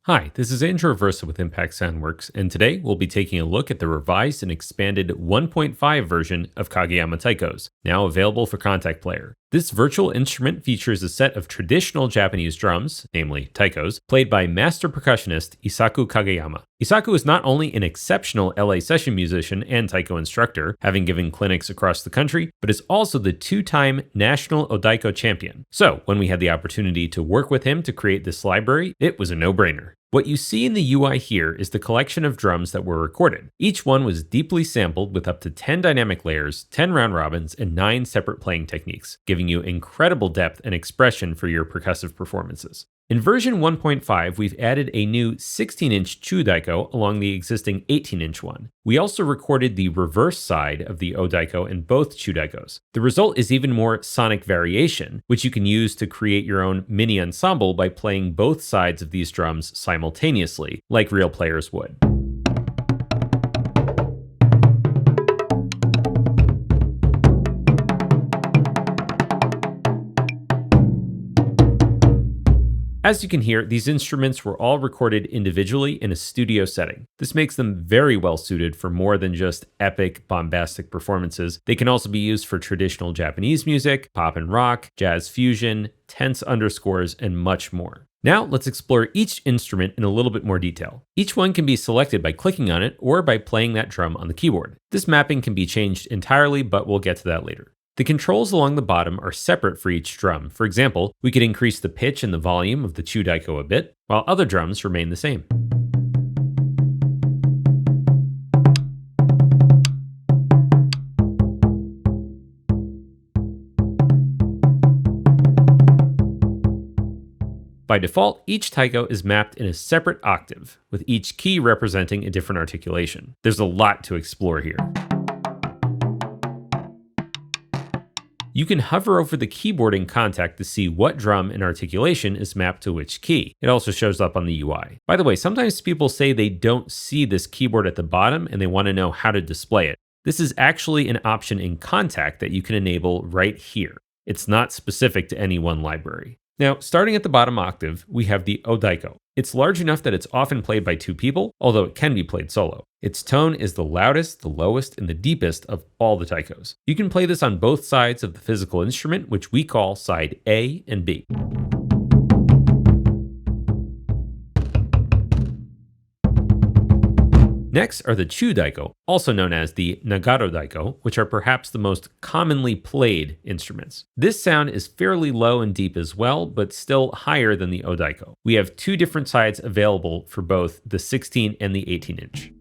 Hi, this is Andrew Aversa with Impact Soundworks, and today we'll be taking a look at the revised and expanded 1.5 version of Kageyama Taikos, now available for Kontakt Player. This virtual instrument features a set of traditional Japanese drums, namely taikos, played by master percussionist Isaku Kageyama. Isaku is not only an exceptional LA session musician and taiko instructor, having given clinics across the country, but is also the two-time national odaiko champion. So, when we had the opportunity to work with him to create this library, it was a no-brainer. What you see in the UI here is the collection of drums that were recorded. Each one was deeply sampled with up to 10 dynamic layers, 10 round robins, and 9 separate playing techniques, giving you incredible depth and expression for your percussive performances. In version 1.5, we've added a new 16-inch chudaiko along the existing 18-inch one. We also recorded the reverse side of the odaiko in both chudaikos. The result is even more sonic variation, which you can use to create your own mini ensemble by playing both sides of these drums simultaneously, like real players would. As you can hear, these instruments were all recorded individually in a studio setting. This makes them very well suited for more than just epic, bombastic performances. They can also be used for traditional Japanese music, pop and rock, jazz fusion, tense underscores, and much more. Now let's explore each instrument in a little bit more detail. Each one can be selected by clicking on it or by playing that drum on the keyboard. This mapping can be changed entirely, but we'll get to that later. The controls along the bottom are separate for each drum. For example, we could increase the pitch and the volume of the chudaiko a bit, while other drums remain the same. By default, each taiko is mapped in a separate octave, with each key representing a different articulation. There's a lot to explore here. You can hover over the keyboard in Kontakt to see what drum and articulation is mapped to which key. It also shows up on the UI. By the way, sometimes people say they don't see this keyboard at the bottom and they want to know how to display it. This is actually an option in Kontakt that you can enable right here. It's not specific to any one library. Now, starting at the bottom octave, we have the odaiko. It's large enough that it's often played by two people, although it can be played solo. Its tone is the loudest, the lowest, and the deepest of all the taikos. You can play this on both sides of the physical instrument, which we call side A and B. Next are the chudaiko, also known as the nagaro-daiko, which are perhaps the most commonly played instruments. This sound is fairly low and deep as well, but still higher than the odaiko. We have two different sides available for both the 16 and the 18-inch.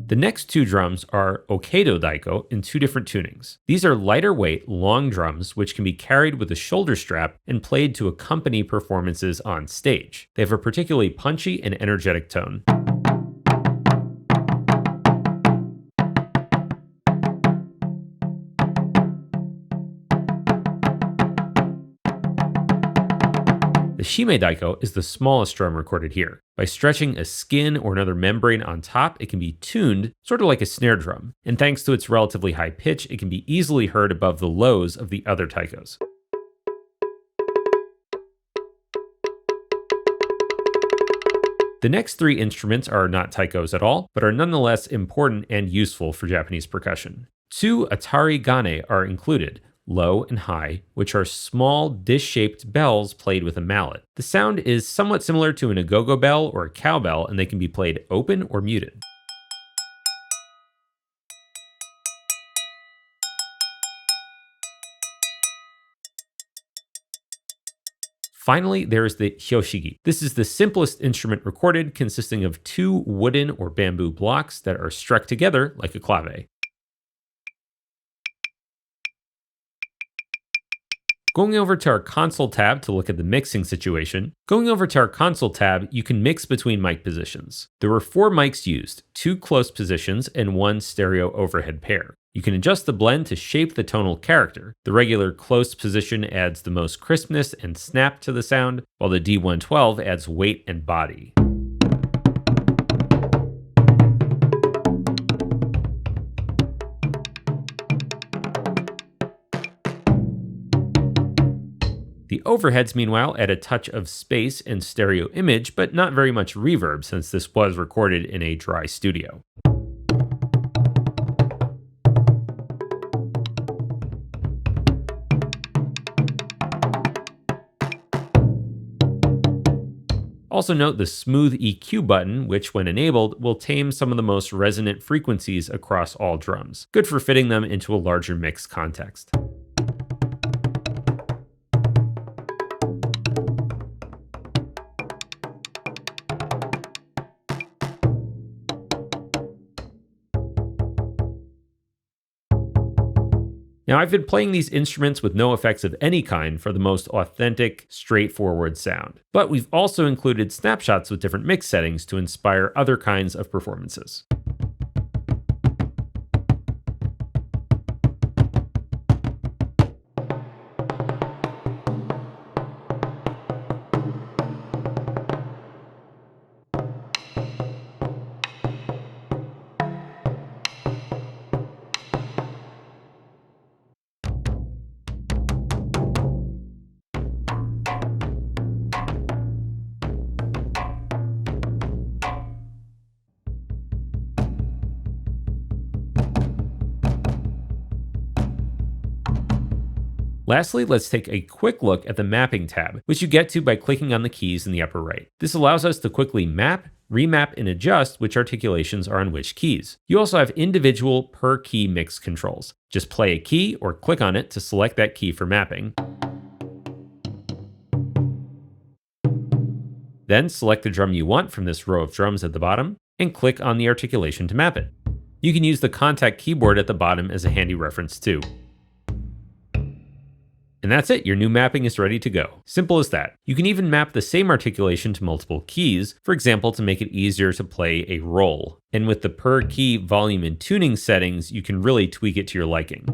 The next two drums are Okedo Daiko in two different tunings. These are lighter weight, long drums which can be carried with a shoulder strap and played to accompany performances on stage. They have a particularly punchy and energetic tone. The shime daiko is the smallest drum recorded here. By stretching a skin or another membrane on top, it can be tuned, sort of like a snare drum. And thanks to its relatively high pitch, it can be easily heard above the lows of the other taikos. The next three instruments are not taikos at all, but are nonetheless important and useful for Japanese percussion. Two atari gane are included, low and high, which are small dish-shaped bells played with a mallet. The sound is somewhat similar to an agogo bell or a cowbell, and they can be played open or muted. Finally, there is the hyoshigi. This is the simplest instrument recorded, consisting of two wooden or bamboo blocks that are struck together like a clave. Going over to our console tab to look at the mixing situation. You can mix between mic positions. There were 4 mics used, 2 close positions and 1 stereo overhead pair. You can adjust the blend to shape the tonal character. The regular close position adds the most crispness and snap to the sound, while the D112 adds weight and body. overheads, meanwhile, add a touch of space and stereo image, but not very much reverb since this was recorded in a dry studio. Also note the smooth EQ button, which when enabled will tame some of the most resonant frequencies across all drums, good for fitting them into a larger mix context. Now, I've been playing these instruments with no effects of any kind for the most authentic, straightforward sound. But we've also included snapshots with different mix settings to inspire other kinds of performances. Lastly, let's take a quick look at the Mapping tab, which you get to by clicking on the keys in the upper right. This allows us to quickly map, remap, and adjust which articulations are on which keys. You also have individual per key mix controls. Just play a key or click on it to select that key for mapping. Then select the drum you want from this row of drums at the bottom and click on the articulation to map it. You can use the Kontakt keyboard at the bottom as a handy reference too. And that's it, your new mapping is ready to go. Simple as that. You can even map the same articulation to multiple keys, for example, to make it easier to play a roll. And with the per key volume and tuning settings, you can really tweak it to your liking.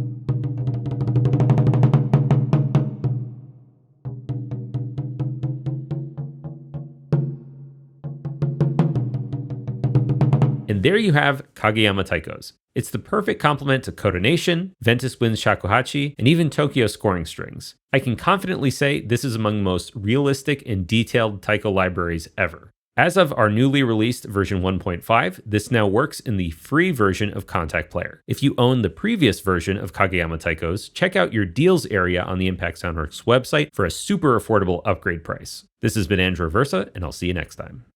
And there you have Kageyama Taikos. It's the perfect complement to coordination, VENTUS Winds Shakuhachi, and even Tokyo scoring strings. I can confidently say this is among the most realistic and detailed taiko libraries ever. As of our newly released version 1.5, this now works in the free version of Kontakt Player. If you own the previous version of Kageyama Taikos, check out your deals area on the Impact Soundworks website for a super affordable upgrade price. This has been Andrew Aversa, and I'll see you next time.